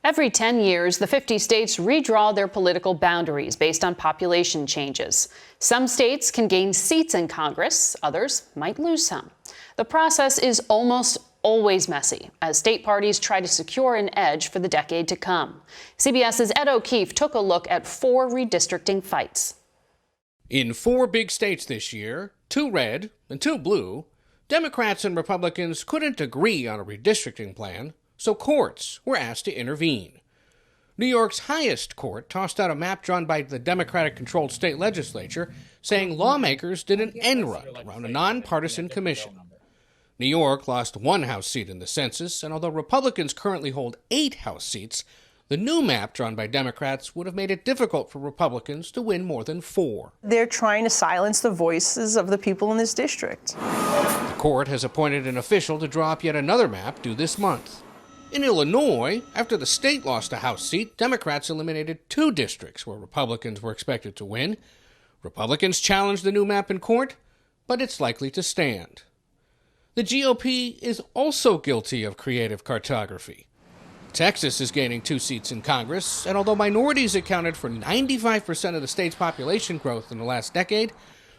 Every 10 years, the 50 states redraw their political boundaries based on population changes. Some states can gain seats in Congress, others might lose some. The process is almost always messy as state parties try to secure an edge for the decade to come. CBS's Ed O'Keefe took a look at 4 redistricting fights. In 4 big states this year, 2 red and 2 blue, Democrats and Republicans couldn't agree on a redistricting plan, so courts were asked to intervene. New York's highest court tossed out a map drawn by the Democratic-controlled state legislature, saying lawmakers did an end run around a nonpartisan commission. New York lost 1 House seat in the census, and although Republicans currently hold 8 House seats, the new map drawn by Democrats would have made it difficult for Republicans to win more than 4. They're trying to silence the voices of the people in this district. The court has appointed an official to draw up yet another map due this month. In Illinois, after the state lost a House seat, Democrats eliminated 2 districts where Republicans were expected to win. Republicans challenged the new map in court, but it's likely to stand. The GOP is also guilty of creative cartography. Texas is gaining 2 seats in Congress, and although minorities accounted for 95% of the state's population growth in the last decade,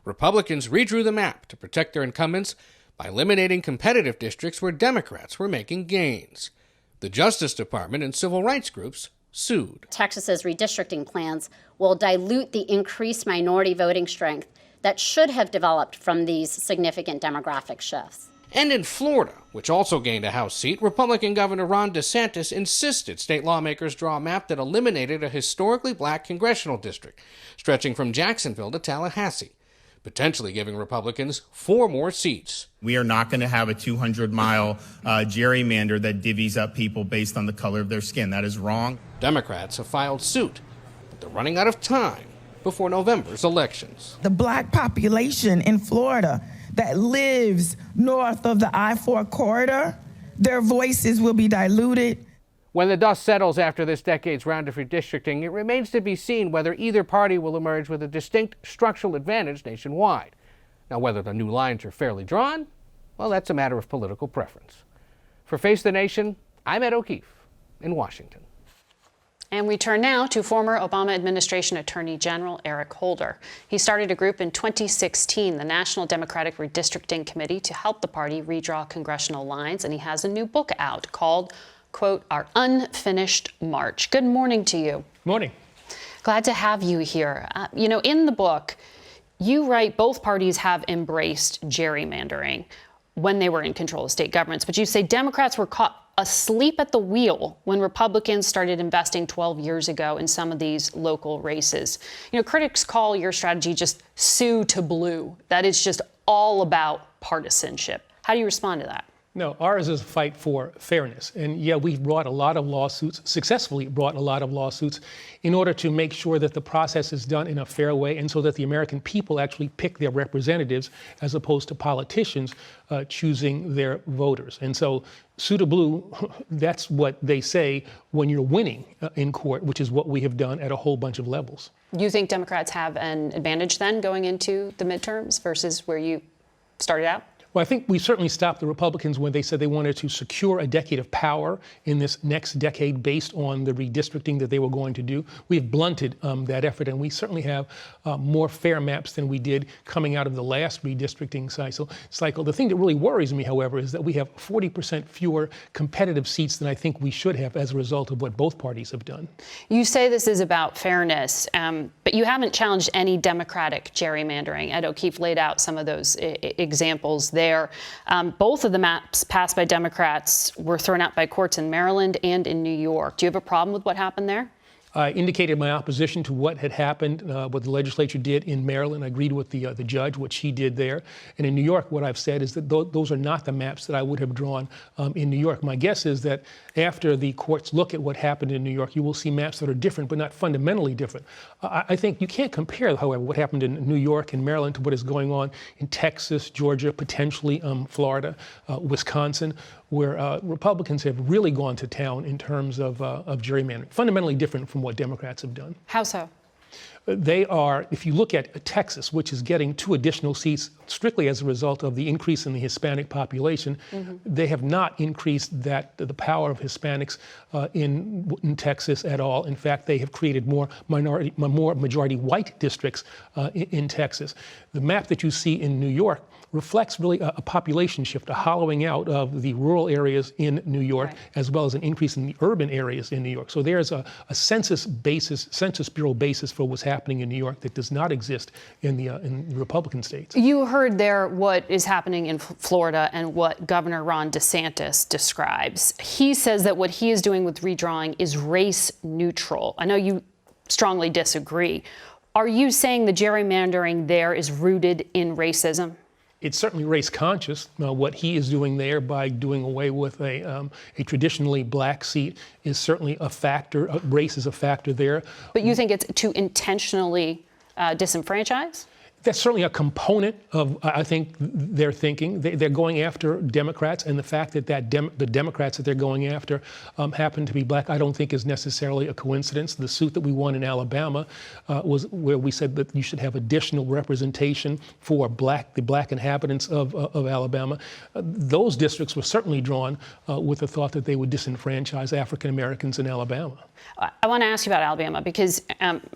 Republicans redrew the map to protect their incumbents by eliminating competitive districts where Democrats were making gains. The Justice Department and civil rights groups sued. Texas's redistricting plans will dilute the increased minority voting strength that should have developed from these significant demographic shifts. And in Florida, which also gained a House seat, Republican Governor Ron DeSantis insisted state lawmakers draw a map that eliminated a historically black congressional district, stretching from Jacksonville to Tallahassee, potentially giving Republicans 4 more seats. We are not going to have a 200-mile gerrymander that divvies up people based on the color of their skin. That is wrong. Democrats have filed suit, but they're running out of time before November's elections. The black population in Florida that lives north of the I-4 corridor, their voices will be diluted. When the dust settles after this decade's round of redistricting, it remains to be seen whether either party will emerge with a distinct structural advantage nationwide. Now, whether the new lines are fairly drawn, well, that's a matter of political preference. For Face the Nation, I'm Ed O'Keefe in Washington. And we turn now to former Obama administration Attorney General Eric Holder. He started a group in 2016, the National Democratic Redistricting Committee, to help the party redraw congressional lines, and he has a new book out called, quote, Our Unfinished March. Good morning to you. Morning. Glad to have you here. In the book, you write both parties have embraced gerrymandering when they were in control of state governments, but you say Democrats were caught asleep at the wheel when Republicans started investing 12 years ago in some of these local races. Critics call your strategy just sue to blue. That is just all about partisanship. How do you respond to that? No, ours is a fight for fairness. And yeah, we've brought a lot of lawsuits, successfully brought a lot of lawsuits, in order to make sure that the process is done in a fair way and so that the American people actually pick their representatives as opposed to politicians choosing their voters. And so, sue to blue, that's what they say when you're winning in court, which is what we have done at a whole bunch of levels. You think Democrats have an advantage then going into the midterms versus where you started out? Well, I think we certainly stopped the Republicans when they said they wanted to secure a decade of power in this next decade based on the redistricting that they were going to do. We've blunted that effort, and we certainly have more fair maps than we did coming out of the last redistricting cycle. The thing that really worries me, however, is that we have 40% fewer competitive seats than I think we should have as a result of what both parties have done. You say this is about fairness, but you haven't challenged any Democratic gerrymandering. Ed O'Keefe laid out some of those examples there. Both of the maps passed by Democrats were thrown out by courts in Maryland and in New York. Do you have a problem with what happened there? I indicated my opposition to what had happened, what the legislature did in Maryland. I agreed with the judge, what she did there. And in New York, what I've said is that those are not the maps that I would have drawn in New York. My guess is that after the courts look at what happened in New York, you will see maps that are different, but not fundamentally different. I think you can't compare, however, what happened in New York and Maryland to what is going on in Texas, Georgia, potentially Florida, Wisconsin, where Republicans have really gone to town in terms of gerrymandering. Fundamentally different from what Democrats have done. How so? They are, if you look at Texas, which is getting 2 additional seats strictly as a result of the increase in the Hispanic population, they have not increased the power of Hispanics in Texas at all. In fact, they have created more majority white districts in Texas. The map that you see in New York reflects really a population shift, a hollowing out of the rural areas in New York, as well as an increase in the urban areas in New York. So there's a Census Bureau basis for what's happening in New York that does not exist in the Republican states. You heard there what is happening in Florida and what Governor Ron DeSantis describes. He says that what he is doing with redrawing is race neutral. I know you strongly disagree. Are you saying the gerrymandering there is rooted in racism? It's certainly race conscious. What he is doing there by doing away with a traditionally black seat is certainly a factor. Race is a factor there. But you think it's to intentionally disenfranchise? That's certainly a component of, I think, their thinking. They're going after Democrats, and the fact that the Democrats that they're going after happen to be black, I don't think is necessarily a coincidence. The suit that we won in Alabama was where we said that you should have additional representation for the black inhabitants of Alabama. Those districts were certainly drawn with the thought that they would disenfranchise African Americans in Alabama. I want to ask you about Alabama because,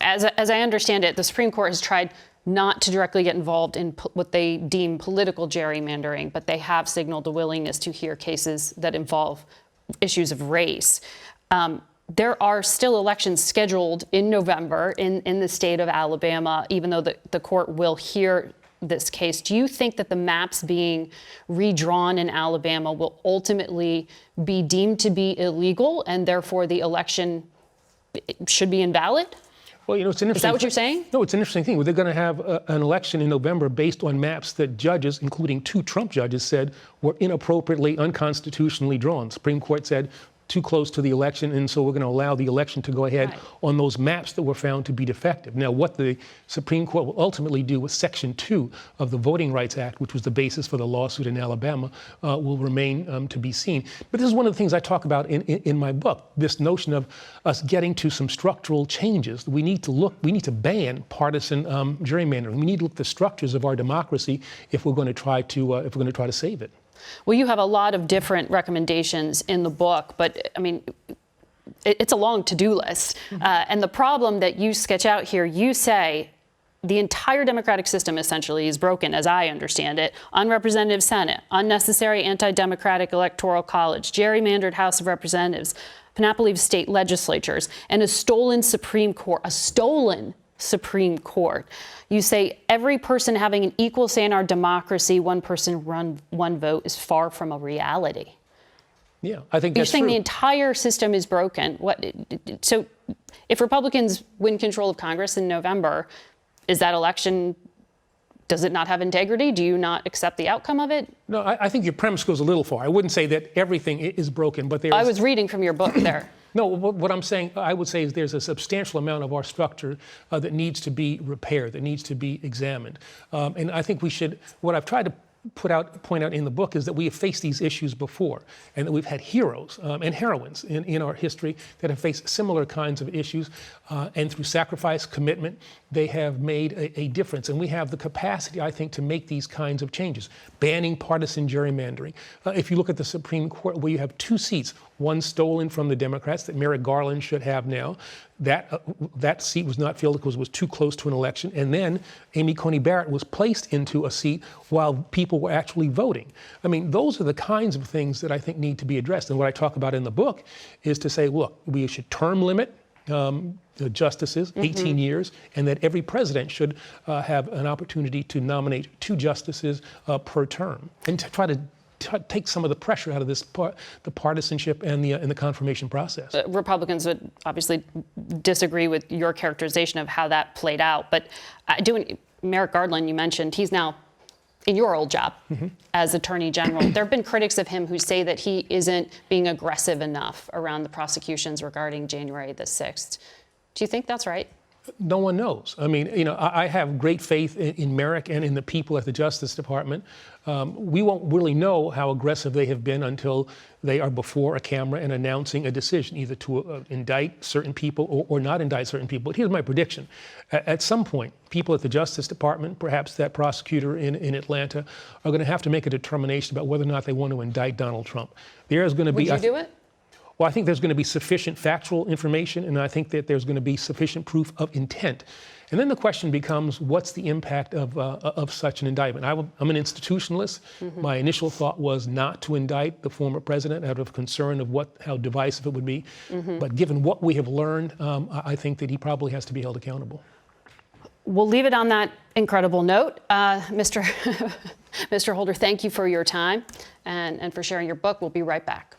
as I understand it, the Supreme Court has tried not to directly get involved in what they deem political gerrymandering, but they have signaled a willingness to hear cases that involve issues of race. There are still elections scheduled in November in the state of Alabama, even though the court will hear this case. Do you think that the maps being redrawn in Alabama will ultimately be deemed to be illegal and therefore the election should be invalid? Well, it's an interesting. Is that what you're saying? No, it's an interesting thing. They're going to have an election in November based on maps that judges, including 2 Trump judges, said were inappropriately, unconstitutionally drawn. Supreme Court said too close to the election, and so we're going to allow the election to go ahead on those maps that were found to be defective. Now, what the Supreme Court will ultimately do with Section 2 of the Voting Rights Act, which was the basis for the lawsuit in Alabama, will remain to be seen. But this is one of the things I talk about in my book, this notion of us getting to some structural changes. We need to ban partisan gerrymandering. We need to look at the structures of our democracy if we're going to try to save it. Well, you have a lot of different recommendations in the book, but I mean, it's a long to-do list. And the problem that you sketch out here, you say the entire democratic system essentially is broken, as I understand it. Unrepresentative Senate, unnecessary anti-democratic electoral college, gerrymandered House of Representatives, panoply of state legislatures, and a stolen Supreme Court, Supreme Court. You say every person having an equal say in our democracy, one person run, one vote, is far from a reality. Yeah, I think You're that's saying true. the entire system is broken. So if Republicans win control of Congress in November, is that election, does it not have integrity? Do you not accept the outcome of it? No, I think your premise goes a little far. I wouldn't say that everything is broken, but I was reading from your book there. No, what I'm saying, I would say is there's a substantial amount of our structure that needs to be repaired, that needs to be examined. And I think what I've tried to point out in the book is that we have faced these issues before, and that we've had heroes and heroines in our history that have faced similar kinds of issues, and through sacrifice, commitment, they have made a difference. And we have the capacity, I think, to make these kinds of changes, banning partisan gerrymandering. If you look at the Supreme Court, where you have 2 seats, one stolen from the Democrats that Merrick Garland should have now. That seat was not filled because it was too close to an election. And then Amy Coney Barrett was placed into a seat while people were actually voting. I mean, those are the kinds of things that I think need to be addressed. And what I talk about in the book is to say, look, we should term limit the justices, 18 years, and that every president should have an opportunity to nominate 2 justices per term, and to try to take some of the pressure out of the partisanship and the confirmation process. Republicans would obviously disagree with your characterization of how that played out. But Merrick Garland, you mentioned, he's now in your old job as Attorney General. There have been critics of him who say that he isn't being aggressive enough around the prosecutions regarding January the 6th. Do you think that's right? No one knows. I mean, you know, I have great faith in Merrick and in the people at the Justice Department. We won't really know how aggressive they have been until they are before a camera and announcing a decision, either to indict certain people or not indict certain people. But here's my prediction. At some point, people at the Justice Department, perhaps that prosecutor in Atlanta, are going to have to make a determination about whether or not they want to indict Donald Trump. There is going to be. Would you do it? Well, I think there's going to be sufficient factual information, and I think that there's going to be sufficient proof of intent. And then the question becomes, what's the impact of such an indictment? I'm an institutionalist. Mm-hmm. My initial thought was not to indict the former president out of concern of how divisive it would be. Mm-hmm. But given what we have learned, I think that he probably has to be held accountable. We'll leave it on that incredible note. Mr. Holder, thank you for your time and for sharing your book. We'll be right back.